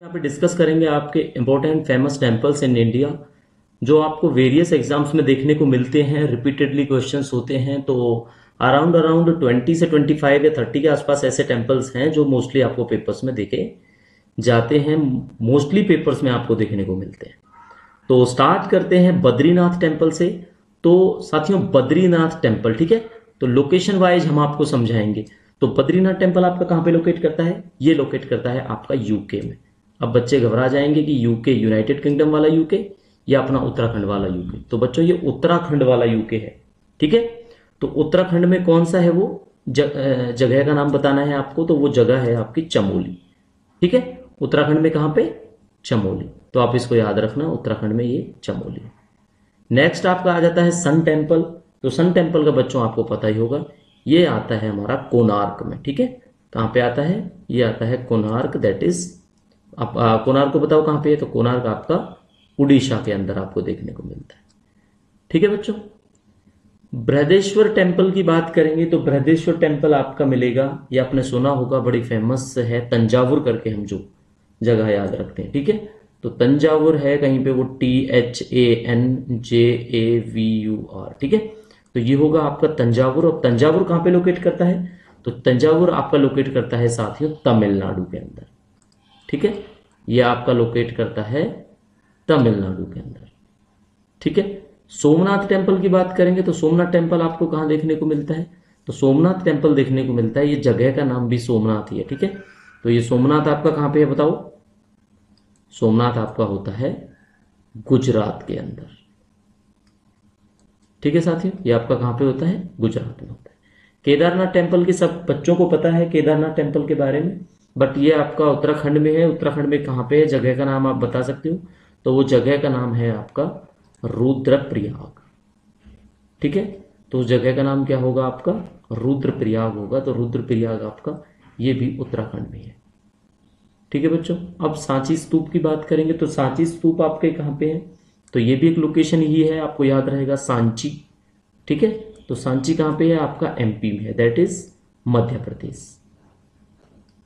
यहाँ पे डिस्कस करेंगे आपके important famous temples in India जो आपको वेरियस एग्जाम्स में देखने को मिलते हैं, रिपीटेडली क्वेश्चंस होते हैं। तो अराउंड अराउंड 20 से 25 या 30 के आसपास ऐसे टेम्पल्स हैं जो मोस्टली आपको पेपर्स में देखे जाते हैं, मोस्टली पेपर्स में आपको देखने को मिलते हैं। तो स्टार्ट करते हैं बद्रीनाथ टेम्पल से। तो साथियों, बद्रीनाथ टेम्पल, ठीक है, तो लोकेशन वाइज हम आपको समझाएंगे। तो बद्रीनाथ टेम्पल आपका कहाँ पे लोकेट करता है? ये लोकेट करता है आपका यूके में। अब बच्चे घबरा जाएंगे कि यूके यूनाइटेड किंगडम वाला यूके या अपना उत्तराखंड वाला यूके। तो बच्चों ये उत्तराखंड वाला यूके है, ठीक है। तो उत्तराखंड में कौन सा है वो जगह का नाम बताना है आपको। तो वो जगह है आपकी चमोली, ठीक है। उत्तराखंड में कहाँ पे? चमोली। तो आप इसको याद रखना, उत्तराखंड में ये चमोली। नेक्स्ट आपका आ जाता है सन टेम्पल। तो सन टेम्पल का बच्चों आपको पता ही होगा, ये आता है हमारा कोणार्क में, ठीक है। कहाँ पे आता है? ये आता है कोणार्क, दैट इज आप कोणार्क को बताओ कहाँ पे है। तो कोणार्क आपका उड़ीसा के अंदर आपको देखने को मिलता है, ठीक है बच्चों। बृहदेश्वर टेम्पल की बात करेंगे तो बृहदेश्वर टेम्पल आपका मिलेगा, ये आपने सुना होगा, बड़ी फेमस है, तंजावुर करके हम जो जगह याद रखते हैं, ठीक है। तो तंजावुर है कहीं पे, वो THANJAVUR, ठीक है। तो ये होगा आपका तंजावुर। और तंजावुर कहाँ पे लोकेट करता है? तो तंजावुर आपका लोकेट करता है साथियों तमिलनाडु के अंदर, ठीक है। ये आपका लोकेट करता है तमिलनाडु के अंदर, ठीक है। सोमनाथ टेम्पल की बात करेंगे तो सोमनाथ टेम्पल आपको कहाँ देखने को मिलता है? तो सोमनाथ टेम्पल देखने को मिलता है, ये जगह का नाम भी सोमनाथ ही है, ठीक है। तो ये सोमनाथ आपका कहाँ पे है बताओ? सोमनाथ आपका होता है गुजरात के अंदर, ठीक है साथियों। ये आपका कहाँ पे होता है? गुजरात में होता है। केदारनाथ टेम्पल के सब बच्चों को पता है केदारनाथ टेम्पल के बारे में, बट ये आपका उत्तराखंड में है। उत्तराखंड में कहाँ पे है? जगह का नाम आप बता सकते हो? तो वो जगह का नाम है आपका रुद्रप्रयाग, ठीक है। तो उस जगह का नाम क्या होगा आपका? रुद्रप्रयाग होगा। तो रुद्रप्रयाग आपका ये भी उत्तराखंड में है, ठीक है बच्चों। अब सांची स्तूप की बात करेंगे तो सांची स्तूप आपके कहाँ पे है? तो ये भी एक लोकेशन ही है, आपको याद रहेगा, सांची, ठीक है। तो सांची कहाँ पे है? आपका MP में है, that is Madhya Pradesh.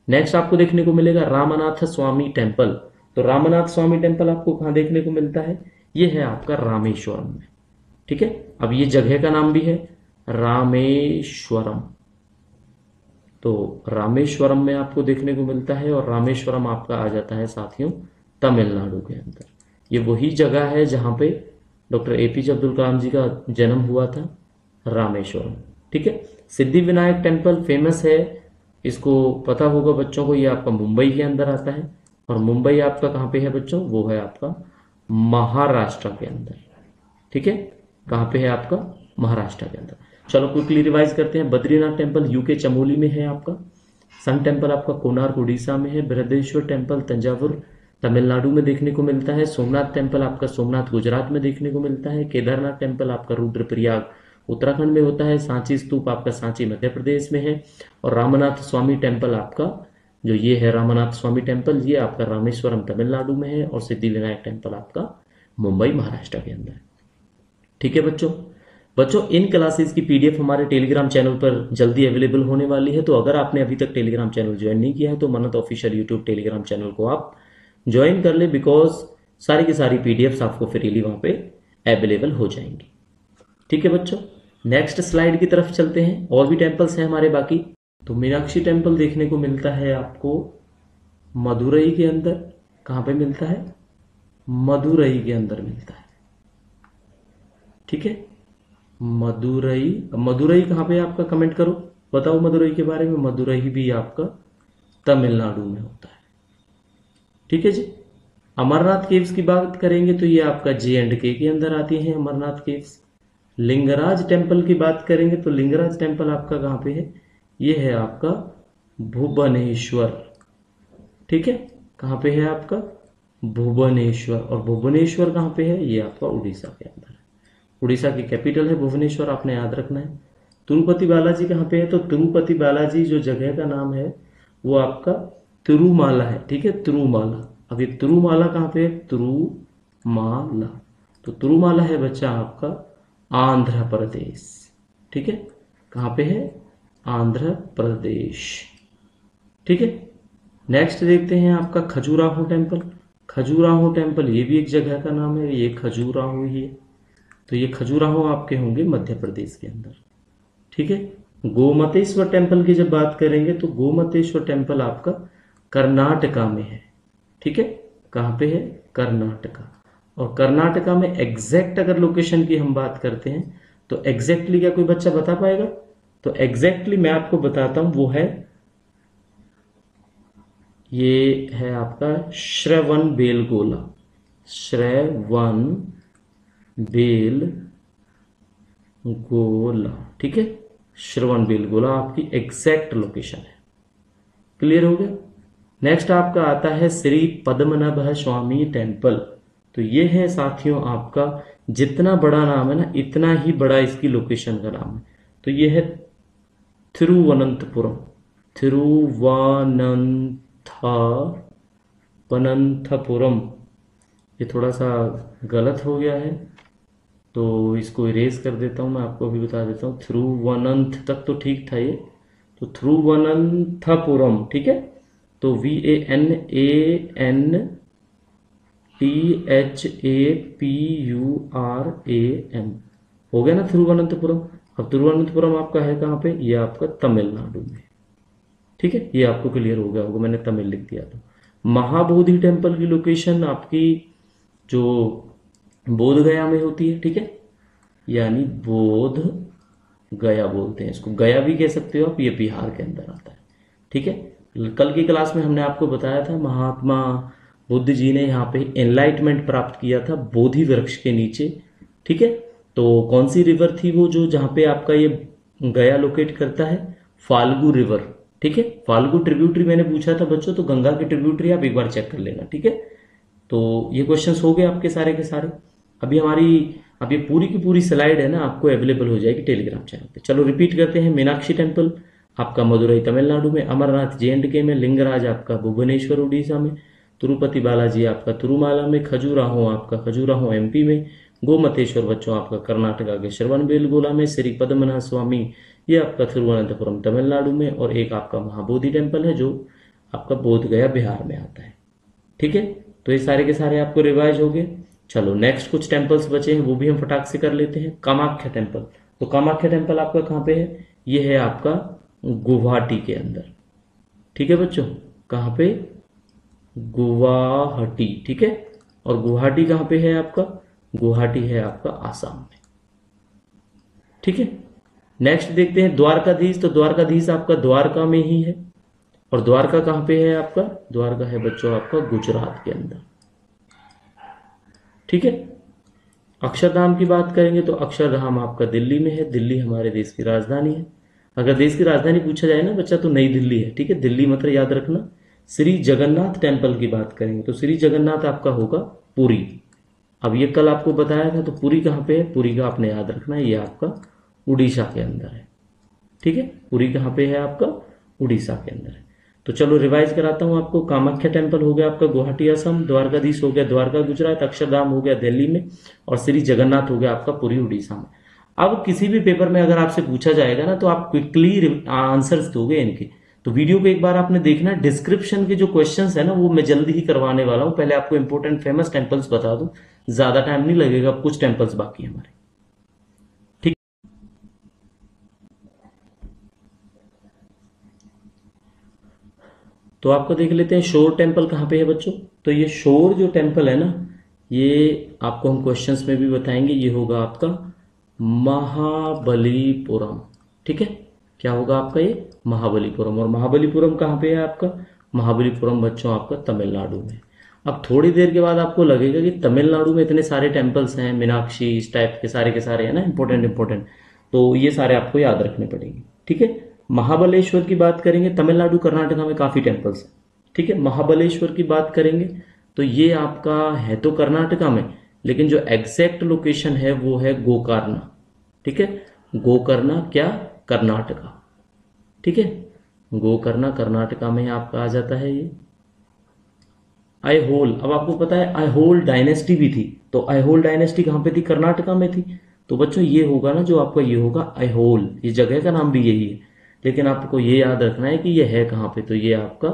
Next आपको देखने को मिलेगा रामनाथ स्वामी टेम्पल। तो रामनाथ स्वामी टेम्पल आपको कहाँ देखने को मिलता है? ये है आपका रामेश्वरम में, ठीक है। अब ये जगह का नाम भी है रामेश्वरम। तो रामेश्वरम में आपको देखने को मिलता है, और रामेश्वरम आपका आ जाता है साथियों तमिलनाडु के अंदर। ये वही जगह है जहां पे डॉक्टर APJ अब्दुल कलाम जी का जन्म हुआ था, रामेश्वरम, ठीक है। सिद्धि विनायक टेम्पल फेमस है, इसको पता होगा बच्चों को, ये आपका मुंबई के अंदर आता है। और मुंबई आपका कहाँ पे है बच्चों? वो है आपका महाराष्ट्र के अंदर, ठीक है। कहाँ पे है आपका? महाराष्ट्र के अंदर। चलो क्विकली रिवाइज करते हैं। बद्रीनाथ टेम्पल यूके चमोली में है आपका। सन टेम्पल आपका कोणार्क उड़ीसा में है। बृहदेश्वर टेम्पल तंजावुर तमिलनाडु में देखने को मिलता है। सोमनाथ टेम्पल आपका सोमनाथ गुजरात में देखने को मिलता है। केदारनाथ टेम्पल आपका रुद्रप्रयाग उत्तराखंड में होता है। सांची स्तूप आपका सांची मध्य प्रदेश में है। और रामनाथ स्वामी टेम्पल आपका जो ये है रामनाथ स्वामी टेम्पल, ये आपका रामेश्वरम तमिलनाडु में है। और सिद्धिविनायक टेम्पल आपका मुंबई महाराष्ट्र के अंदर, ठीक है बच्चों। बच्चों इन क्लासेस की PDF हमारे टेलीग्राम चैनल पर जल्दी अवेलेबल होने वाली है। तो अगर आपने अभी तक टेलीग्राम चैनल ज्वाइन नहीं किया है तो मन्नत ऑफिशियल यूट्यूब टेलीग्राम चैनल को आप ज्वाइन कर ले, बिकॉज सारी की सारी PDFs आपको फ्रीली वहां पे अवेलेबल हो जाएंगी, ठीक है बच्चों। नेक्स्ट स्लाइड की तरफ चलते हैं, और भी टेम्पल्स हैं हमारे बाकी। तो मीनाक्षी टेम्पल देखने को मिलता है आपको मदुरई के अंदर। कहाँ पे मिलता है? मदुरई के अंदर मिलता है, ठीक है। मदुरई, मदुरई कहाँ पे है आपका? कमेंट करो, बताओ मदुरई के बारे में। मदुरई भी आपका तमिलनाडु में होता है, ठीक है जी। अमरनाथ केव्स की बात करेंगे तो ये आपका J&K के अंदर आती है अमरनाथ केव्स। लिंगराज टेम्पल की बात करेंगे तो लिंगराज टेम्पल आपका कहाँ पे है? ये है आपका भुवनेश्वर, ठीक है। कहाँ पे है आपका? भुवनेश्वर। और भुवनेश्वर कहाँ पे है? ये आपका उड़ीसा के अंदर है। उड़ीसा की कैपिटल है भुवनेश्वर, आपने याद रखना है। तिरुपति बालाजी कहाँ पे है? तो तिरुपति बालाजी जो जगह का नाम है वो आपका तिरुमाला है, ठीक है, तिरुमाला। अब ये तिरुमाला कहाँ पे है? तिरुमाला। तो तिरुमाला है बच्चा आपका आंध्र प्रदेश, ठीक है। कहाँ पे है? आंध्र प्रदेश, ठीक है। नेक्स्ट देखते हैं आपका खजुराहो टेम्पल। खजुराहो टेम्पल ये भी एक जगह का नाम है, ये खजुराहो ही है। तो ये खजुराहो आपके होंगे मध्य प्रदेश के अंदर। ठीक है। गोमतेश्वर टेम्पल की जब बात करेंगे तो गोमतेश्वर टेम्पल आपका कर्नाटका में है। ठीक है। कहाँ पे है? कर्नाटका। और कर्नाटका में एग्जैक्ट अगर लोकेशन की हम बात करते हैं तो एग्जैक्टली क्या कोई बच्चा बता पाएगा? तो एग्जैक्टली मैं आपको बताता हूं, वो है, ये है आपका श्रवण बेलगोला। श्रवण बेलगोला। ठीक है। श्रवण बेलगोला आपकी एग्जैक्ट लोकेशन है। क्लियर हो गया। नेक्स्ट आपका आता है श्री पद्मनाभ स्वामी टेम्पल। तो ये है साथियों आपका, जितना बड़ा नाम है ना इतना ही बड़ा इसकी लोकेशन का नाम है। तो ये है थिरुवनंतपुरम। थिरुवनंतपुरम। ये थोड़ा सा गलत हो गया है तो इसको इरेज कर देता हूं। मैं आपको अभी बता देता हूं, थिरुवनंत तक तो ठीक था ये। तो थिरुवनंतपुरम। ठीक है। तो VANANTHAPURAM हो गया ना थिरुवनंतपुरम। अब तिरुवनंतपुरम आपका है कहाँ पे? ये आपका तमिलनाडु में। ठीक है। ये आपको क्लियर हो गया होगा, मैंने तमिल लिख दिया था। महाबोधि टेम्पल की लोकेशन आपकी जो बोध गया में होती है। ठीक है। यानी बोध गया बोलते हैं इसको, गया भी कह सकते हो आप, ये बिहार के अंदर आता है। ठीक है। कल की क्लास में हमने आपको बताया था महात्मा बुद्ध जी ने यहाँ पे एनलाइटमेंट प्राप्त किया था बोधि वृक्ष के नीचे। ठीक है। तो कौन सी रिवर थी वो जो जहाँ पे आपका ये गया लोकेट करता है? फाल्गु रिवर। ठीक है। फाल्गु ट्रिब्यूटरी मैंने पूछा था बच्चों, तो गंगा की ट्रिब्यूटरी आप एक बार चेक कर लेना। ठीक है। तो ये क्वेश्चंस हो गए आपके सारे के सारे। अभी हमारी अब ये पूरी की पूरी स्लाइड है ना आपको अवेलेबल हो जाएगी टेलीग्राम चैनल पे। चलो रिपीट करते हैं। मीनाक्षी टेम्पल आपका मदुरई तमिलनाडु में, अमरनाथ JNK में, लिंगराज आपका भुवनेश्वर उड़ीसा में, तिरुपति बालाजी आपका तिरुमाला में, खजुराहो आपका खजुराहो MP में, गोमतेश्वर बच्चों आपका कर्नाटका के श्रवणबेलगोला में, श्री पद्मनाभ स्वामी ये आपका तिरुवनंतपुरम तमिलनाडु में, और एक आपका महाबोधि टेम्पल है जो आपका बोध गया बिहार में आता है। ठीक है। तो ये सारे के सारे आपको रिवाइज हो गए। चलो नेक्स्ट कुछ टेम्पल्स बचे हैं वो भी हम फटाक से कर लेते हैं। कामाख्या टेम्पल। तो कामाख्या टेम्पल आपका कहाँ पे है? ये है आपका गुवाहाटी के अंदर। ठीक है बच्चों। कहाँ पे? गुवाहाटी। ठीक है। और गुवाहाटी कहाँ पे है आपका? गुवाहाटी है आपका आसाम में। ठीक है। नेक्स्ट देखते हैं द्वारकाधीश। तो द्वारकाधीश आपका द्वारका में ही है। और द्वारका कहाँ पे है आपका? द्वारका है बच्चों आपका गुजरात के अंदर। ठीक है। अक्षरधाम की बात करेंगे तो अक्षरधाम आपका दिल्ली में है। दिल्ली हमारे देश की राजधानी है। अगर देश की राजधानी पूछा जाए ना बच्चा तो नई दिल्ली है। ठीक है। दिल्ली मतलब याद रखना। श्री जगन्नाथ टेम्पल की बात करेंगे तो श्री जगन्नाथ आपका होगा पुरी। अब ये कल आपको बताया था। तो पुरी कहाँ पे है? पुरी का आपने याद रखना है, ये आपका उड़ीसा के अंदर है। ठीक है। पुरी कहाँ पे है आपका? उड़ीसा के अंदर है। तो चलो रिवाइज कराता हूं आपको। कामाख्या टेम्पल हो गया आपका गुवाहाटी असम, द्वारकाधीश हो गया द्वारका गुजरात, अक्षरधाम हो गया दिल्ली में, और श्री जगन्नाथ हो गया आपका पुरी उड़ीसा में। अब किसी भी पेपर में अगर आपसे पूछा जाएगा ना तो आप क्विकली आंसर्स दोगे इनके। तो वीडियो को एक बार आपने देखना। डिस्क्रिप्शन के जो क्वेश्चंस है ना वो मैं जल्दी ही करवाने वाला हूं। पहले आपको इंपोर्टेंट फेमस टेम्पल्स बता दूं, ज्यादा टाइम नहीं लगेगा, कुछ टेम्पल्स बाकी हमारे। ठीक। तो आपको देख लेते हैं शोर टेम्पल कहाँ पे है बच्चों। तो ये शोर जो टेम्पल है ना, ये आपको हम क्वेश्चंस में भी बताएंगे। ये होगा आपका महाबलीपुरम। ठीक है। क्या होगा आपका? ये महाबलीपुरम। और महाबलीपुरम कहाँ पे है आपका? महाबलीपुरम बच्चों आपका तमिलनाडु में। अब थोड़ी देर के बाद आपको लगेगा कि तमिलनाडु में इतने सारे टेम्पल्स हैं, मीनाक्षी इस टाइप के सारे है ना, इंपॉर्टेंट इंपॉर्टेंट। तो ये सारे आपको याद रखने पड़ेंगे। ठीक है। महाबलेश्वर की बात करेंगे, तमिलनाडु कर्नाटका में काफी टेम्पल्स हैं। ठीक है। महाबलेश्वर की बात करेंगे तो ये आपका है तो कर्नाटका में, लेकिन जो एग्जैक्ट लोकेशन है वो है गोकर्णा। ठीक है। गोकर्णा क्या? कर्नाटका। ठीक है। गोकर्णा कर्नाटका में आपका आ जाता है ये। ऐहोल। अब आपको पता है ऐहोल डायनेस्टी भी थी। तो ऐहोल डायनेस्टी कहां पे थी? कर्नाटका में थी। तो बच्चों ये होगा ना जो आपका, ये होगा ऐहोल। ये जगह का नाम भी यही है, लेकिन आपको ये याद रखना है कि ये है कहां पे। तो ये आपका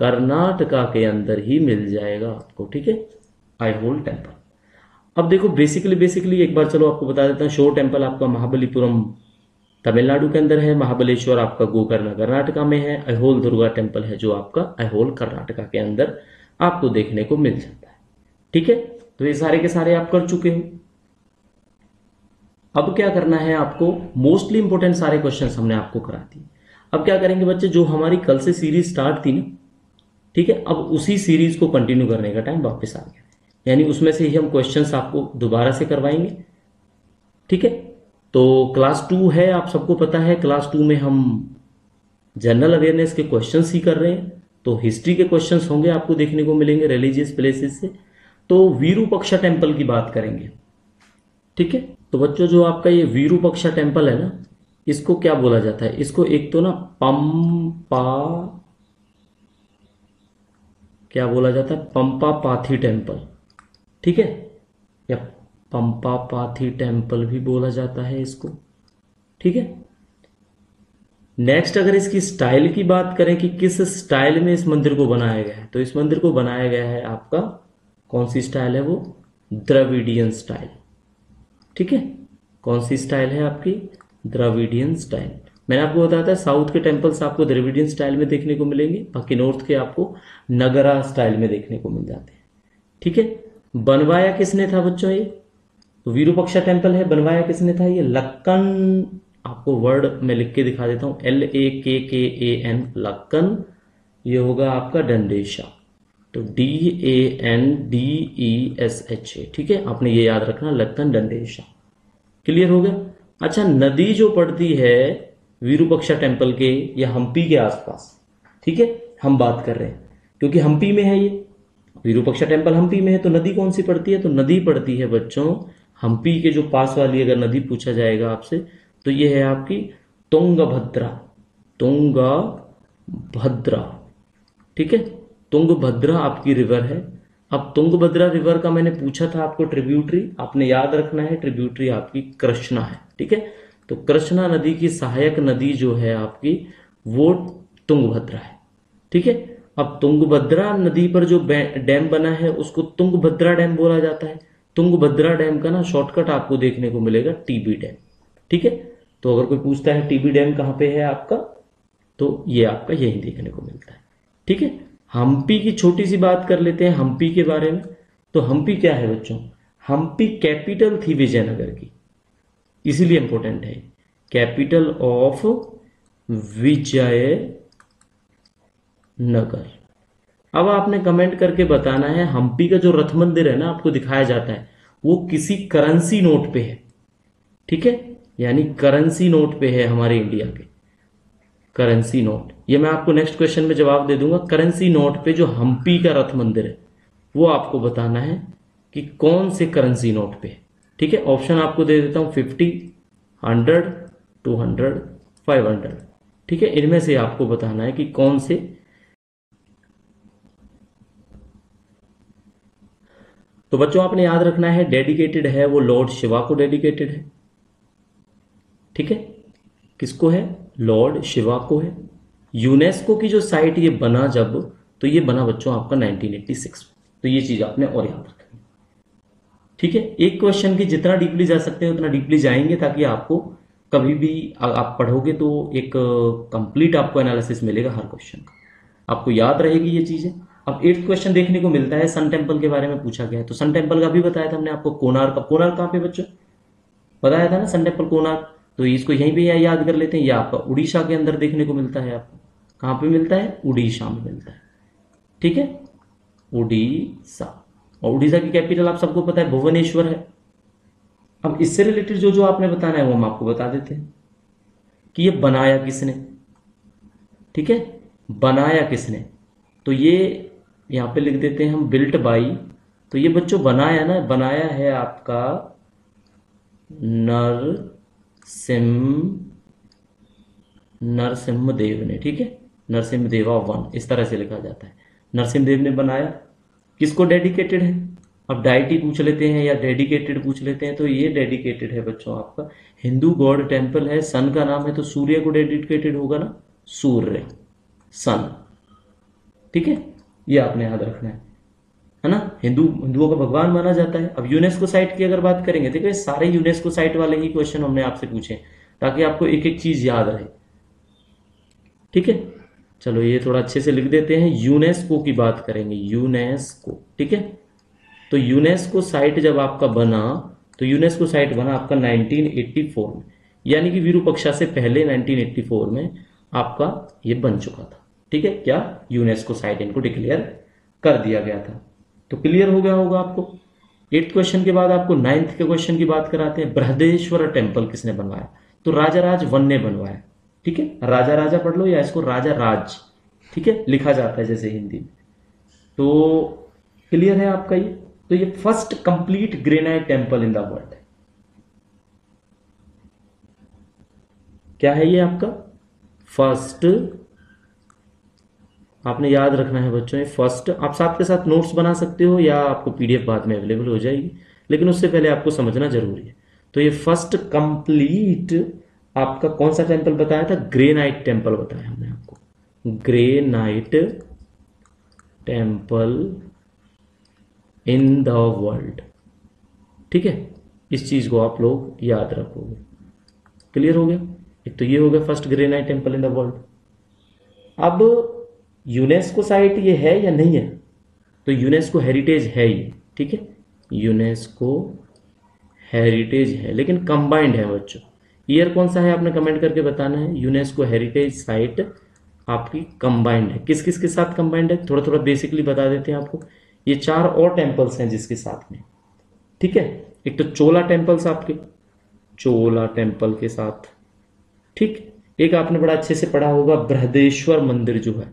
कर्नाटका के अंदर ही मिल जाएगा आपको, ठीक है, ऐहोल टेम्पल। अब देखो बेसिकली एक बार चलो आपको बता देता हूँ। शोर टेम्पल आपका महाबलीपुरम तमिलनाडु के अंदर है, महाबलेश्वर आपका गोकर्ण कर्नाटका में है, ऐहोल दुर्गा टेम्पल है जो आपका ऐहोल कर्नाटका के अंदर आपको देखने को मिल जाता है, ठीक है। तो ये सारे के सारे आप कर चुके हो। अब क्या करना है आपको, मोस्टली इंपोर्टेंट सारे क्वेश्चंस हमने आपको करा दिए। अब क्या करेंगे बच्चे, जो हमारी कल से सीरीज स्टार्ट थी ना, ठीक है, अब उसी सीरीज को कंटिन्यू करने का टाइम वापस आ गया, यानी उसमें से ही हम क्वेश्चंस आपको दोबारा से करवाएंगे, ठीक है। तो क्लास 2 है, आप सबको पता है, क्लास 2 में हम जनरल अवेयरनेस के क्वेश्चंस ही कर रहे हैं। तो हिस्ट्री के क्वेश्चंस होंगे आपको देखने को मिलेंगे रिलीजियस प्लेसेस से। तो विरूपक्षा टेम्पल की बात करेंगे, ठीक है। तो बच्चों जो आपका ये विरूपक्षा टेम्पल है ना, इसको क्या बोला जाता है, इसको एक तो ना पंपा, क्या बोला जाता है, पंपा पाथी टेम्पल, ठीक है, या पंपा पाथी टेम्पल भी बोला जाता है इसको, ठीक है। नेक्स्ट अगर इसकी स्टाइल की बात करें कि किस स्टाइल में इस मंदिर को बनाया गया है, तो इस मंदिर को बनाया गया है आपका, कौन सी स्टाइल है वो, द्रविडियन स्टाइल, ठीक है। कौन सी स्टाइल है आपकी, द्रविडियन स्टाइल। मैंने आपको बताया था साउथ के टेम्पल्स आपको द्रविडियन स्टाइल में देखने को मिलेंगे, बाकी नॉर्थ के आपको नगरा स्टाइल में देखने को मिल जाते हैं, ठीक है। बनवाया किसने था बच्चों ये, तो विरूपक्षा टेम्पल है, बनवाया किसने था, ये लक्कन, आपको वर्ड में लिख के दिखा देता हूं, LAKKAN, लक्कन। ये होगा आपका डंडेशा, तो DANDESHA, ठीक है, आपने ये याद रखना, लक्कन डंडेशा। क्लियर हो गया। अच्छा, नदी जो पड़ती है विरूपक्षा टेम्पल के या हम्पी के आसपास, ठीक है, हम बात कर रहे हैं क्योंकि हम्पी में है ये, विरूपक्षा टेम्पल हम्पी में है, तो नदी कौन सी पड़ती है, तो नदी पड़ती है बच्चों हम्पी के जो पास वाली अगर नदी पूछा जाएगा आपसे, तो ये है आपकी तुंगभद्रा, तुंगभद्रा, ठीक है, तुंगभद्रा आपकी रिवर है। अब तुंगभद्रा रिवर का मैंने पूछा था आपको ट्रिब्यूटरी, आपने याद रखना है, ट्रिब्यूटरी आपकी कृष्णा है, ठीक है। तो कृष्णा नदी की सहायक नदी जो है आपकी वो तुंगभद्रा है, ठीक है। अब तुंगभद्रा नदी पर जो डैम बना है उसको तुंगभद्रा डैम बोला जाता है। तुंगभद्रा डैम का ना शॉर्टकट आपको देखने को मिलेगा टीबी डैम, ठीक है। तो अगर कोई पूछता है टीबी डैम कहाँ पे है आपका, तो ये आपका यही देखने को मिलता है, ठीक है। हम्पी की छोटी सी बात कर लेते हैं हम्पी के बारे में। तो हम्पी क्या है बच्चों, हम्पी कैपिटल थी विजयनगर की, इसीलिए इंपॉर्टेंट है, कैपिटल ऑफ विजयनगर। अब आपने कमेंट करके बताना है हम्पी का जो रथ मंदिर है ना आपको दिखाया जाता है वो किसी करेंसी नोट पे है, ठीक है, यानी करेंसी नोट पे है हमारे इंडिया के, करेंसी नोट। ये मैं आपको नेक्स्ट क्वेश्चन में जवाब दे दूंगा। करेंसी नोट पे जो हम्पी का रथ मंदिर है वो आपको बताना है कि कौन से करेंसी नोट पे है, ठीक है। ऑप्शन आपको दे देता हूं 50, 100, 200, 500, ठीक है। इनमें से आपको बताना है कि कौन से। तो बच्चों आपने याद रखना है डेडिकेटेड है वो लॉर्ड शिवा को डेडिकेटेड है, ठीक है। किसको है, लॉर्ड शिवा को है। यूनेस्को की जो साइट ये बना जब, तो ये बना बच्चों आपका 1986, तो ये चीज आपने और याद रखनी, ठीक है। एक क्वेश्चन की जितना डीपली जा सकते हैं उतना डीपली जाएंगे ताकि आपको कभी भी आप पढ़ोगे तो एक कंप्लीट आपको एनालिसिस मिलेगा हर क्वेश्चन का, आपको याद रहेगी ये चीजें। अब 8th क्वेश्चन देखने को मिलता है सन टेम्पल के बारे में पूछा गया है, तो सन टेम्पल का भी बताया था हमने आपको, कोणार्क का, कोणार्क कहाँ पे बच्चों बताया था ना, सन टेम्पल कोणार्क। तो इसको यहीं पे याद कर लेते हैं, ये आपका उड़ीसा के अंदर देखने को मिलता है, आपको कहाँ पे मिलता है, उड़ीसा में मिलता है, ठीक है, उड़ीसा। और उड़ीसा की कैपिटल आप सबको पता है भुवनेश्वर है। अब इससे रिलेटेड जो जो आपने बताना है वो हम आपको बता देते हैं कि ये बनाया किसने, ठीक है, बनाया किसने। तो ये यहां पे लिख देते हैं हम बिल्ट बाई। तो ये बच्चों बनाया ना, बनाया है आपका नरसिम्ह देव ने, ठीक है, नरसिम्ह देवा 1 इस तरह से लिखा जाता है। नरसिम्ह देव ने बनाया, किसको डेडिकेटेड है। अब डाइटी पूछ लेते हैं या डेडिकेटेड पूछ लेते हैं, तो ये डेडिकेटेड है बच्चों आपका हिंदू गॉड टेम्पल है, सन का नाम है तो सूर्य को डेडिकेटेड होगा ना, सूर्य, सन, ठीक है, ये आपने याद रखना है ना। हिंदुओं का भगवान माना जाता है। अब यूनेस्को साइट की अगर बात करेंगे, देखो ये सारे यूनेस्को साइट वाले ही क्वेश्चन हमने आपसे पूछे ताकि आपको एक एक चीज याद रहे। ठीक है, चलो ये थोड़ा अच्छे से लिख देते हैं। यूनेस्को की बात करेंगे, यूनेस्को। ठीक है, तो यूनेस्को साइट जब आपका बना, तो यूनेस्को साइट बना आपका 1984 में, यानी कि विरूपक्षा से पहले 1984 में आपका ये बन चुका था। ठीक है, क्या यूनेस्को साइट इनको डिक्लेयर कर दिया गया था। तो क्लियर हो गया होगा आपको। 8th क्वेश्चन के बाद आपको 9th के क्वेश्चन की बात कराते हैं। बृहदेश्वर टेम्पल किसने बनवाया? तो राजा राज वन ने बनवाया। ठीक है, राजा राजा पढ़ लो या इसको राजा राज, ठीक है, लिखा जाता है जैसे हिंदी में। तो क्लियर है आपका ये। तो ये first complete granite temple in the world है। क्या है ये आपका फर्स्ट, आपने याद रखना है बच्चों, ये फर्स्ट। आप साथ के साथ नोट्स बना सकते हो या आपको पीडीएफ बाद में अवेलेबल हो जाएगी, लेकिन उससे पहले आपको समझना जरूरी है। तो ये फर्स्ट कंप्लीट आपका कौन सा टेम्पल बताया था? ग्रेनाइट टेम्पल बताया हमने आपको, granite temple in the world. ठीक है, इस चीज को आप लोग याद रखोगे। क्लियर हो गया? एक तो ये हो गया first granite temple in the world. अब यूनेस्को साइट ये है या नहीं है? तो यूनेस्को हेरिटेज है ये। ठीक है, यूनेस्को हेरिटेज है, लेकिन कंबाइंड है बच्चों। ईयर कौन सा है आपने कमेंट करके बताना है। यूनेस्को हेरिटेज साइट आपकी कंबाइंड है। किस किस के साथ कंबाइंड है? थोड़ा थोड़ा बेसिकली बता देते हैं आपको। ये 4 और टेम्पल्स हैं जिसके साथ में। ठीक है, एक तो चोला टेम्पल्स आपके, चोला टेम्पल के साथ। ठीक, एक आपने बड़ा अच्छे से पढ़ा होगा बृहदेश्वर मंदिर जो है,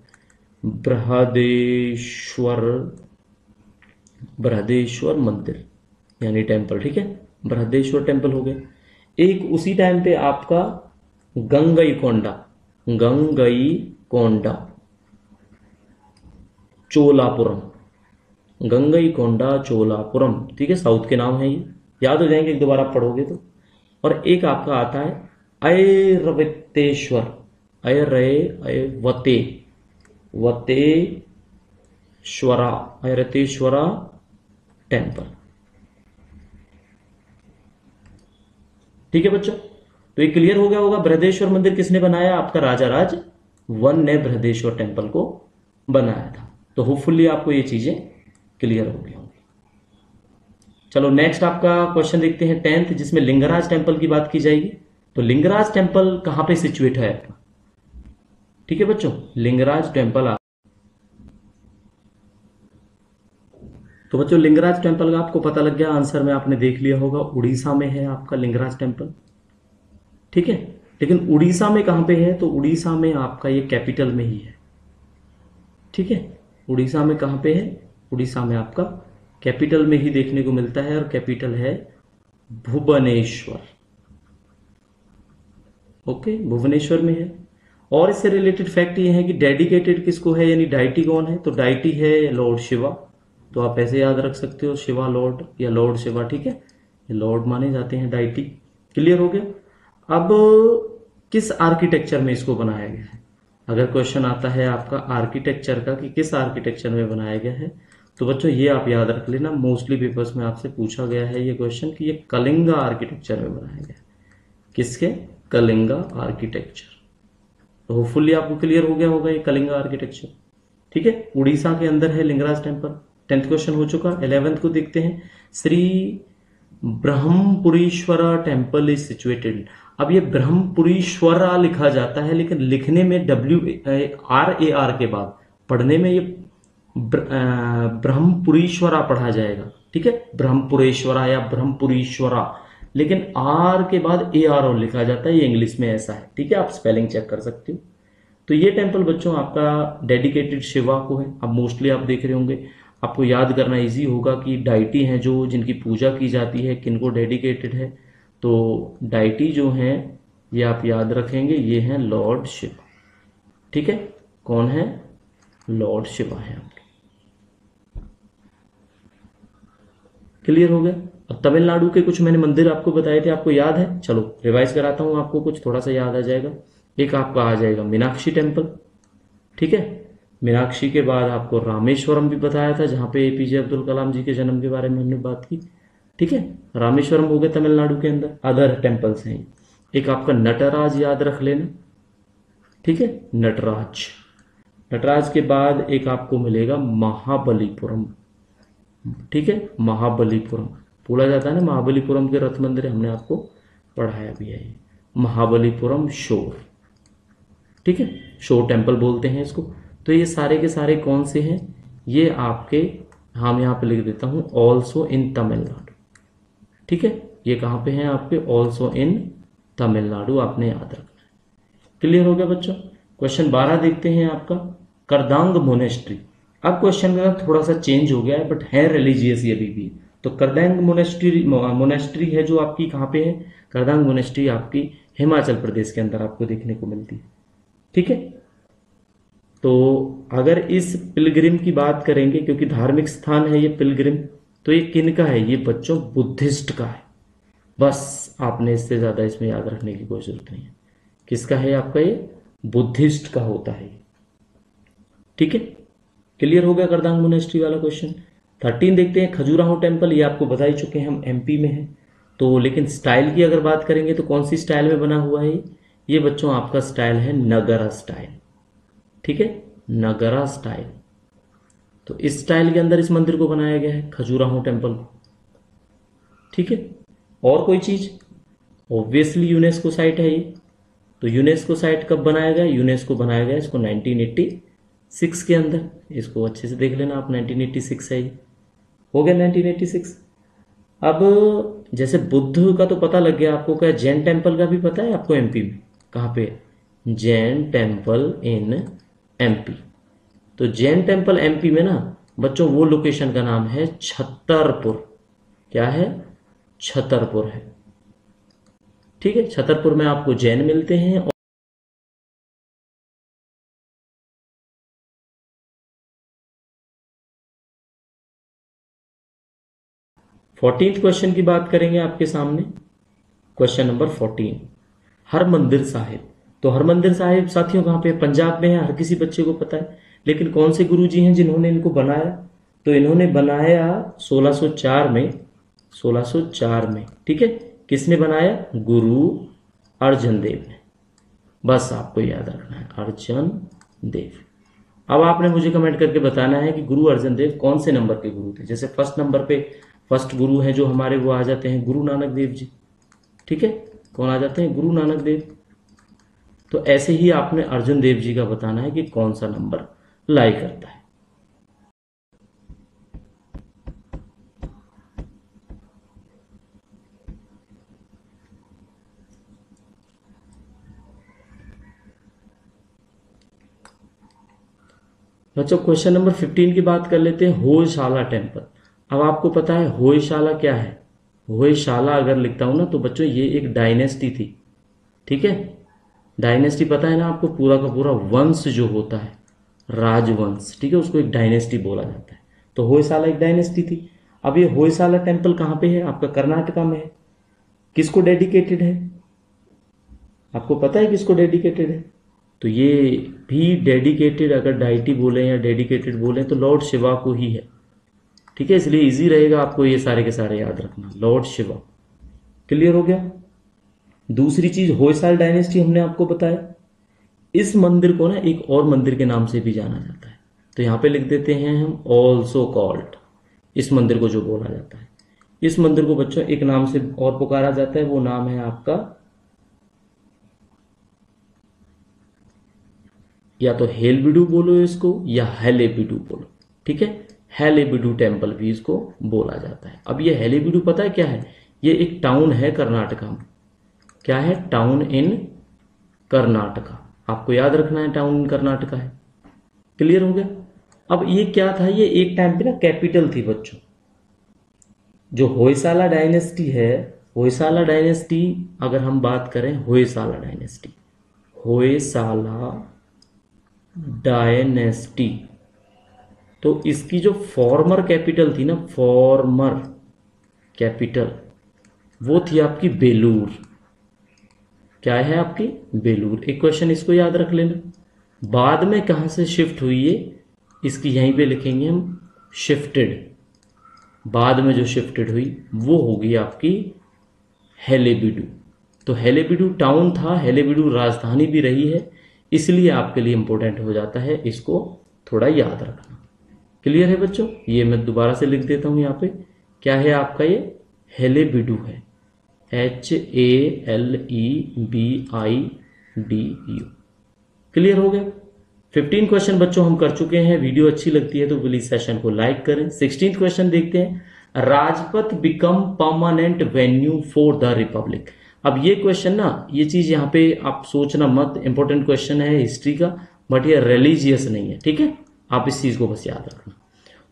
बृहदेश्वर मंदिर यानी टेम्पल। ठीक है, बृहदेश्वर टेम्पल हो गया। एक उसी टाइम पे आपका गंगईकोंडा, गंगईकोंडा चोलापुरम, गंगईकोंडा चोलापुरम। ठीक है, साउथ के नाम है ये, याद हो जाएंगे एक दो बार आप पढ़ोगे तो। और एक आपका आता है ऐरवतेश्वर, वतेश्वरा, ऐरतेश्वरा टेम्पल। ठीक है बच्चों, तो ये क्लियर हो गया होगा। बृहदेश्वर मंदिर किसने बनाया? आपका राजा राज वन ने बृहदेश्वर टेम्पल को बनाया था। तो होपफुली आपको ये चीजें क्लियर हो गई होंगी। चलो नेक्स्ट आपका क्वेश्चन देखते हैं 10th, जिसमें लिंगराज टेम्पल की बात की जाएगी। तो लिंगराज टेम्पल कहां पे सिचुएट है आपका? ठीक है बच्चों, लिंगराज टेम्पल तो बच्चों लिंगराज टेम्पल का आपको पता लग गया, आंसर में आपने देख लिया होगा, उड़ीसा में है आपका लिंगराज टेम्पल। ठीक है, लेकिन उड़ीसा में कहां पे है? तो उड़ीसा में आपका ये कैपिटल में ही है। ठीक है, उड़ीसा में कहां पे है? उड़ीसा में आपका कैपिटल में ही देखने को मिलता है, और कैपिटल है भुवनेश्वर। ओके, भुवनेश्वर में है। और इससे रिलेटेड फैक्ट ये है कि डेडिकेटेड किसको है, यानी डाइटी कौन है? तो डाइटी है लॉर्ड शिवा। तो आप ऐसे याद रख सकते हो, शिवा लॉर्ड या लॉर्ड शिवा। ठीक है, ये लॉर्ड माने जाते हैं डाइटी। क्लियर हो गया? अब किस आर्किटेक्चर में इसको बनाया गया है? अगर क्वेश्चन आता है आपका आर्किटेक्चर का कि किस आर्किटेक्चर में बनाया गया है, तो बच्चों ये आप याद रख लेना, मोस्टली पेपर्स में आपसे पूछा गया है ये क्वेश्चन कि ये कलिंगा आर्किटेक्चर में बनाया गया है। किसके? कलिंगा आर्किटेक्चर। तो होपफुली आपको क्लियर हो गया होगा ये कलिंगा आर्किटेक्चर। ठीक है, उड़ीसा के अंदर है लिंगराज टेम्पल। 10th क्वेश्चन हो चुका। 11th को देखते हैं। Shri Brahmapurishwara temple is situated. अब ये ब्रह्मपुरीश्वरा लिखा जाता है, लेकिन लिखने में WRAR के बाद पढ़ने में ये ब्रह्मपुरीश्वरा पढ़ा जाएगा। ठीक है, ब्रह्मपुरेश्वरा या ब्रह्मपुरीश्वरा, लेकिन आर के बाद ARO लिखा जाता है, ये इंग्लिश में ऐसा है। ठीक है, आप स्पेलिंग चेक कर सकते हो। तो ये टेम्पल बच्चों आपका डेडिकेटेड शिवा को है। अब मोस्टली आप देख रहे होंगे, आपको याद करना इजी होगा कि डाइटी हैं जो जिनकी पूजा की जाती है, किनको डेडिकेटेड है। तो डाइटी जो हैं ये आप याद रखेंगे, ये हैं लॉर्ड शिवा। ठीक है, कौन है? लॉर्ड शिवा है आपके। क्लियर हो गया? अब तमिलनाडु के कुछ मैंने मंदिर आपको बताए थे, आपको याद है? चलो रिवाइज कराता हूं आपको, कुछ थोड़ा सा याद आ जाएगा। एक आपका आ जाएगा मीनाक्षी टेम्पल। ठीक है, मीनाक्षी के बाद आपको रामेश्वरम भी बताया था, जहाँ पे एपीजे अब्दुल कलाम जी के जन्म के बारे में हमने बात की। ठीक है, रामेश्वरम हो गया तमिलनाडु के अंदर, अदर टेम्पल्स हैं। एक आपका नटराज याद रख लेना। ठीक है, नटराज। नटराज के बाद एक आपको मिलेगा महाबलीपुरम। ठीक है, महाबलीपुरम बोला जाता है ना, महाबलीपुरम के रथ मंदिर, हमने आपको पढ़ाया भी है। महाबलीपुरम शोर, ठीक है, शोर टेम्पल बोलते हैं इसको। तो ये सारे के सारे कौन से हैं, ये आपके, हम यहाँ पे लिख देता हूँ ऑल्सो इन तमिलनाडु। ठीक है, ये कहाँ पे हैं आपके, ऑल्सो इन तमिलनाडु, आपने याद रखना है। क्लियर हो गया बच्चों। क्वेश्चन 12 देखते हैं आपका, करदांग मोनेस्ट्री। अब क्वेश्चन का थोड़ा सा चेंज हो गया है, बट है रिलीजियस ये भी। तो करदांग मोनेस्ट्री है जो आपकी कहाँ पे है, करदांग मोनेस्ट्री आपकी हिमाचल प्रदेश के अंदर आपको देखने को मिलती है। ठीक है, तो अगर इस पिलग्रिम की बात करेंगे, क्योंकि धार्मिक स्थान है ये पिलग्रिम, तो ये किन का है, ये बच्चों बुद्धिस्ट का है। बस आपने इससे ज़्यादा इसमें याद रखने की कोई जरूरत नहीं है। किसका है आपका, ये बुद्धिस्ट का होता है। ठीक है, क्लियर हो गया करदांग मोनेस्ट्री वाला क्वेश्चन। 13 देखते हैं, खजुराहो टेम्पल, ये आपको बता ही चुके हैं हम, एमपी में है। तो लेकिन स्टाइल की अगर बात करेंगे तो कौन सी स्टाइल में बना हुआ है ये बच्चों, आपका स्टाइल है नगरा स्टाइल। ठीक है, नगरा स्टाइल। तो इस स्टाइल के अंदर इस मंदिर को बनाया गया है, खजुराहो टेम्पल को। ठीक है, और कोई चीज, ऑब्वियसली यूनेस्को साइट है ये। तो यूनेस्को साइट कब बनाया गया, यूनेस्को बनाया गया इसको 1986 के अंदर। इसको अच्छे से देख लेना आप, 1986 है ये, हो गया 1986। अब जैसे बुद्ध का तो पता लग गया आपको, क्या जैन टेम्पल का भी पता है आपको एमपी में कहाँ पे, जैन टेम्पल इन एमपी। तो जैन टेम्पल एमपी में ना बच्चों, वो लोकेशन का नाम है छतरपुर। क्या है, छतरपुर है। ठीक है, छतरपुर में आपको जैन मिलते हैं। और फोर्टीन्थ क्वेश्चन की बात करेंगे आपके सामने, क्वेश्चन नंबर 14, हरमंदिर साहिब। तो हरमंदिर साहिब साथियों कहाँ पे, पंजाब में है, हर किसी बच्चे को पता है। लेकिन कौन से गुरु जी हैं जिन्होंने इनको बनाया, तो इन्होंने बनाया 1604 में, 1604 में। ठीक है, किसने बनाया, गुरु अर्जन देव ने। बस आपको याद रखना है, अर्जन देव। अब आपने मुझे कमेंट करके बताना है कि गुरु अर्जन देव कौन से नंबर के गुरु थे। जैसे फर्स्ट नंबर पे फर्स्ट गुरु हैं जो हमारे, वो आ जाते हैं गुरु नानक देव जी। ठीक है, कौन आ जाते हैं, गुरु नानक देव। तो ऐसे ही आपने अर्जुन देव जी का बताना है कि कौन सा नंबर लाई करता है। बच्चों क्वेश्चन नंबर 15 की बात कर लेते हैं, होयशाला टेम्पल। अब आपको पता है होयशाला क्या है, होयशाला अगर लिखता हूं ना तो बच्चों ये एक डायनेस्टी थी। ठीक है, डायनेस्टी पता है ना आपको, पूरा का पूरा वंश जो होता है, राजवंश। ठीक है, उसको एक डायनेस्टी बोला जाता है। तो होयसाला एक डायनेस्टी थी। अब ये होयसाला टेम्पल कहाँ पे है आपका, कर्नाटका में है। किसको डेडिकेटेड है, आपको पता है किसको डेडिकेटेड है, तो ये भी डेडिकेटेड, अगर डाइटी बोले या डेडिकेटेड बोले तो लॉर्ड शिवा को ही है। ठीक है, इसलिए इजी रहेगा आपको ये सारे के सारे याद रखना, लॉर्ड शिवा। क्लियर हो गया। दूसरी चीज, होयसाल डायनेस्टी हमने आपको बताया। इस मंदिर को ना एक और मंदिर के नाम से भी जाना जाता है, तो यहां पे लिख देते हैं हम ऑल्सो कॉल्ड। इस मंदिर को जो बोला जाता है, इस मंदिर को बच्चों एक नाम से और पुकारा जाता है, वो नाम है आपका, या तो हेलबिडू बोलो इसको या हेलेबिडू बोलो। ठीक है, हेलेबिडू टेम्पल भी इसको बोला जाता है। अब ये हेलेबिडू पता है क्या है, ये एक टाउन है कर्नाटका में। क्या है, टाउन इन कर्नाटका। आपको याद रखना है, टाउन इन कर्नाटका है। क्लियर हो गया। अब ये क्या था, ये एक टाइम पे ना कैपिटल थी बच्चों। जो होयसाला डायनेस्टी है, होयसाला डायनेस्टी अगर हम बात करें, होयसाला डायनेस्टी, होयसाला डायनेस्टी, तो इसकी जो फॉर्मर कैपिटल थी ना, फॉर्मर कैपिटल, वो थी आपकी बेलूर। क्या है आपकी, बेलूर। एक क्वेश्चन इसको याद रख लेना, बाद में कहाँ से शिफ्ट हुई है, इसकी यहीं पे लिखेंगे हम, शिफ्टेड। बाद में जो शिफ्टेड हुई वो होगी आपकी हेलेबिडू। तो हेलेबिडू टाउन था, हेलेबिडू राजधानी भी रही है, इसलिए आपके लिए इंपॉर्टेंट हो जाता है, इसको थोड़ा याद रखना। क्लियर है बच्चों? ये मैं दोबारा से लिख देता हूं यहाँ पे, क्या है आपका ये हेलेबिडू है, HALEBIDU। क्लियर हो गया? 15 क्वेश्चन बच्चों हम कर चुके हैं। वीडियो अच्छी लगती है तो प्लीज सेशन को लाइक करें। 16 क्वेश्चन देखते हैं। Rajpath become permanent venue for the Republic. अब ये क्वेश्चन ना, ये चीज यहाँ पे आप सोचना मत, इंपॉर्टेंट क्वेश्चन है हिस्ट्री का, बट ये रिलीजियस नहीं है, ठीक है? आप इस चीज को बस याद रखना।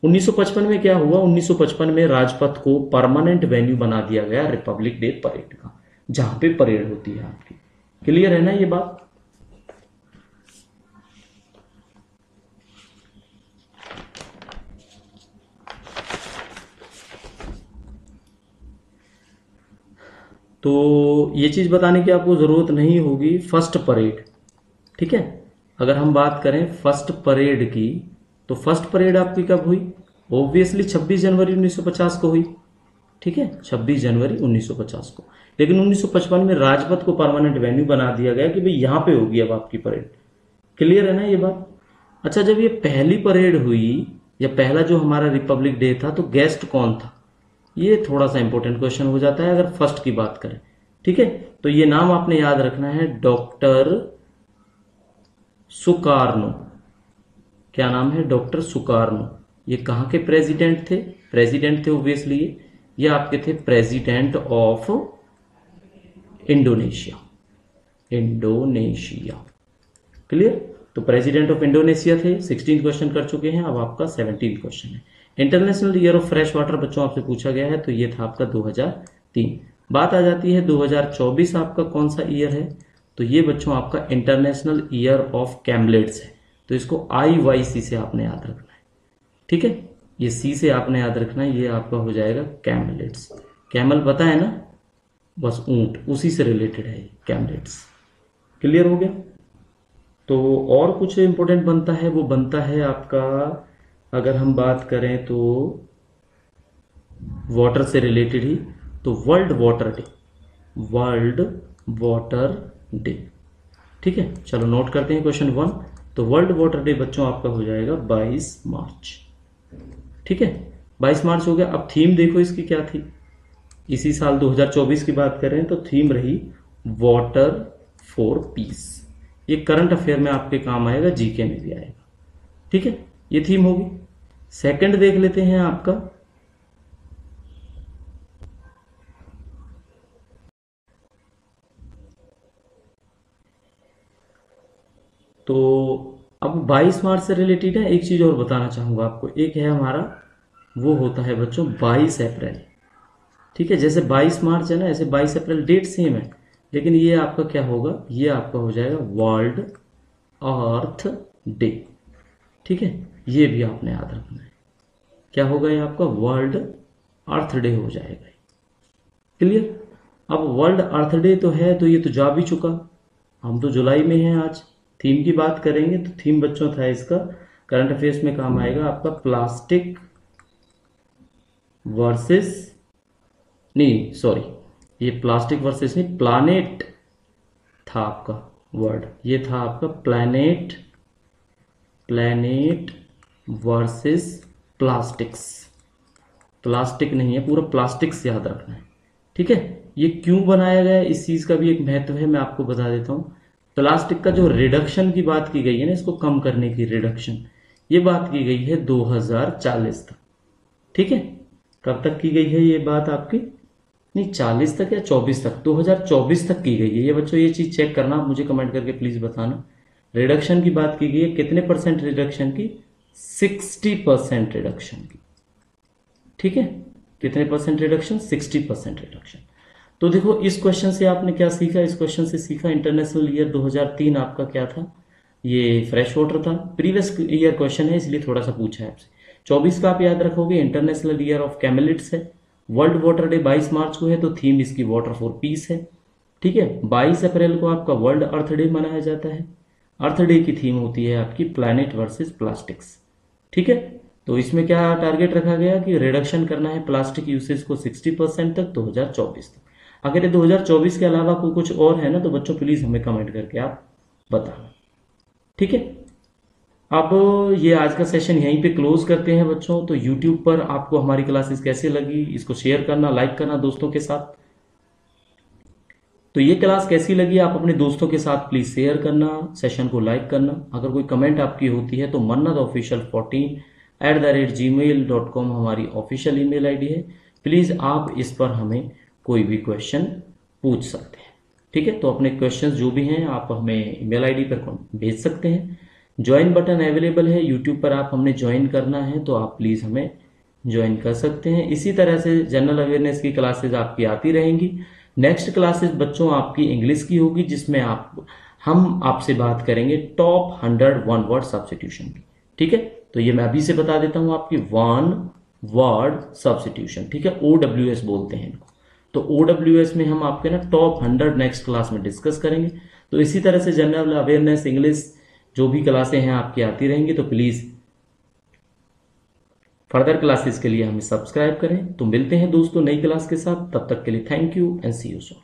1955 में क्या हुआ? 1955 में राजपथ को परमानेंट वेन्यू बना दिया गया रिपब्लिक डे परेड का, जहां पे परेड होती है आपकी। क्लियर है ना ये बात? तो ये चीज बताने की आपको जरूरत नहीं होगी, फर्स्ट परेड, ठीक है? अगर हम बात करें फर्स्ट परेड की, तो फर्स्ट परेड आपकी कब हुई? ऑब्वियसली 26 जनवरी 1950 को हुई, ठीक है? 26 जनवरी 1950 को। लेकिन 1955 में राजपथ को परमानेंट वेन्यू बना दिया गया कि भाई यहां पे होगी अब आपकी परेड। क्लियर है ना ये बात? अच्छा, जब ये पहली परेड हुई या पहला जो हमारा रिपब्लिक डे था, तो गेस्ट कौन था? ये थोड़ा सा इंपॉर्टेंट क्वेश्चन हो जाता है अगर फर्स्ट की बात करें, ठीक है? तो ये नाम आपने याद रखना है, डॉक्टर सुकार्नो। क्या नाम है? Doctor Sukarno. ये कहां के प्रेसिडेंट थे? प्रेसिडेंट थे ऑब्वियसली, ये आपके थे president of Indonesia. Indonesia. Clear? तो प्रेसिडेंट ऑफ इंडोनेशिया थे। 16 क्वेश्चन कर चुके हैं, अब आपका 17 क्वेश्चन है। International year of fresh water बच्चों आपसे पूछा गया है, तो ये था आपका 2003। बात आ जाती है 2024 आपका कौन सा ईयर है? तो ये बच्चों आपका इंटरनेशनल ईयर ऑफ कैमलेट्स है। तो इसको IYC से आपने याद रखना है, ठीक है? ये C से आपने याद रखना है, ये आपका हो जाएगा कैमलेट्स। कैमल पता है ना, बस ऊंट, उसी से रिलेटेड है ये कैमलेट्स। क्लियर हो गया? तो और कुछ इंपॉर्टेंट बनता है, वो बनता है आपका, अगर हम बात करें तो वाटर से रिलेटेड ही, तो world water day. World water day, ठीक है? चलो नोट करते हैं क्वेश्चन 1। तो वर्ल्ड वाटर डे बच्चों आपका हो जाएगा 22 मार्च, ठीक है? 22 मार्च हो गया। अब थीम देखो इसकी क्या थी, इसी साल 2024 की बात करें तो थीम रही वाटर फॉर पीस। ये करंट अफेयर में आपके काम आएगा, जीके में भी आएगा, ठीक है? ये थीम होगी। सेकंड देख लेते हैं आपका, तो अब 22 मार्च से रिलेटेड है, एक चीज और बताना चाहूंगा आपको। एक है हमारा, वो होता है बच्चों 22 अप्रैल, ठीक है? जैसे 22 मार्च है ना, ऐसे 22 अप्रैल डेट सेम है, लेकिन ये आपका क्या होगा? ये आपका हो जाएगा वर्ल्ड अर्थ डे, ठीक है? ये भी आपने याद रखना है, क्या होगा ये आपका? वर्ल्ड अर्थ डे हो जाएगा। क्लियर? अब वर्ल्ड अर्थ डे तो है, तो ये तो जा भी चुका, हम तो जुलाई में हैं आज। थीम की बात करेंगे तो थीम बच्चों था इसका, करंट अफेयर्स में काम आएगा आपका, प्लास्टिक वर्सेस, नहीं सॉरी, ये प्लास्टिक वर्सेस नहीं, प्लानेट था आपका वर्ड, ये था आपका planet, planet versus plastics. Plastic नहीं है, पूरा प्लास्टिक्स याद रखना है, ठीक है? ये क्यों बनाया गया है, इस चीज का भी एक महत्व है, मैं आपको बता देता हूं। प्लास्टिक का जो रिडक्शन की बात की गई है ना, इसको कम करने की रिडक्शन, ये बात की गई है 2040 तक, ठीक है? कब तक की गई है ये बात आपकी? नहीं 40 तक या 24 तक, 2024 तक की गई है ये बच्चों। ये चीज चेक करना, मुझे कमेंट करके प्लीज बताना। रिडक्शन की बात की गई है, कितने परसेंट रिडक्शन की? 60% रिडक्शन की, ठीक है? कितने परसेंट रिडक्शन? 60% रिडक्शन। तो देखो इस क्वेश्चन से आपने क्या सीखा? इस क्वेश्चन से सीखा इंटरनेशनल ईयर 2003 आपका क्या था? ये फ्रेश वाटर था। प्रीवियस ईयर क्वेश्चन है इसलिए थोड़ा सा पूछा है आपसे। 24 का आप याद रखोगे, इंटरनेशनल ईयर ऑफ कैमलिट्स है। वर्ल्ड वाटर डे 22 मार्च को है, तो थीम इसकी वाटर फॉर पीस है, ठीक है? 22 अप्रैल को आपका वर्ल्ड अर्थ डे मनाया जाता है। अर्थ डे की थीम होती है आपकी प्लैनेट वर्सेस प्लास्टिक्स। ठीक है, तो इसमें क्या टारगेट रखा गया कि रिडक्शन करना है प्लास्टिक यूसेज को 60% तक 2024 तक। अगर ये 2024 के अलावा कोई कुछ और है ना तो बच्चों प्लीज हमें कमेंट करके आप बताना। ठीक है, अब ये आज का सेशन यहीं पे क्लोज करते हैं बच्चों। तो यूट्यूब पर आपको हमारी क्लासेस कैसे लगी इसको शेयर करना, लाइक करना दोस्तों के साथ। तो ये क्लास कैसी लगी आप अपने दोस्तों के साथ प्लीज शेयर करना, सेशन को लाइक करना। अगर कोई कमेंट आपकी होती है तो mannatofficial14@gmail.com हमारी ऑफिशियल ईमेल आईडी है। प्लीज आप इस पर हमें कोई भी क्वेश्चन पूछ सकते हैं। ठीक है, तो अपने क्वेश्चंस जो भी हैं आप हमें ईमेल आईडी पर भेज सकते हैं। ज्वाइन बटन अवेलेबल है यूट्यूब पर, आप हमने ज्वाइन करना है तो आप प्लीज हमें ज्वाइन कर सकते हैं। इसी तरह से जनरल अवेयरनेस की क्लासेस आपकी आती रहेंगी। नेक्स्ट क्लासेस बच्चों आपकी इंग्लिश की होगी, जिसमें हम आपसे बात करेंगे टॉप 100 वन वर्ड सब्स्टिट्यूशन की। ठीक है, तो ये मैं अभी से बता देता हूं आपकी वन वर्ड सब्स्टिट्यूशन। ठीक है, OWS बोलते हैं इनको। तो OWS में हम आपके ना टॉप 100 नेक्स्ट क्लास में डिस्कस करेंगे। तो इसी तरह से जनरल अवेयरनेस इंग्लिश जो भी क्लासें हैं आपकी आती रहेंगी। तो प्लीज फर्दर क्लासेस के लिए हमें सब्सक्राइब करें। तो मिलते हैं दोस्तों नई क्लास के साथ, तब तक के लिए thank you and see you soon.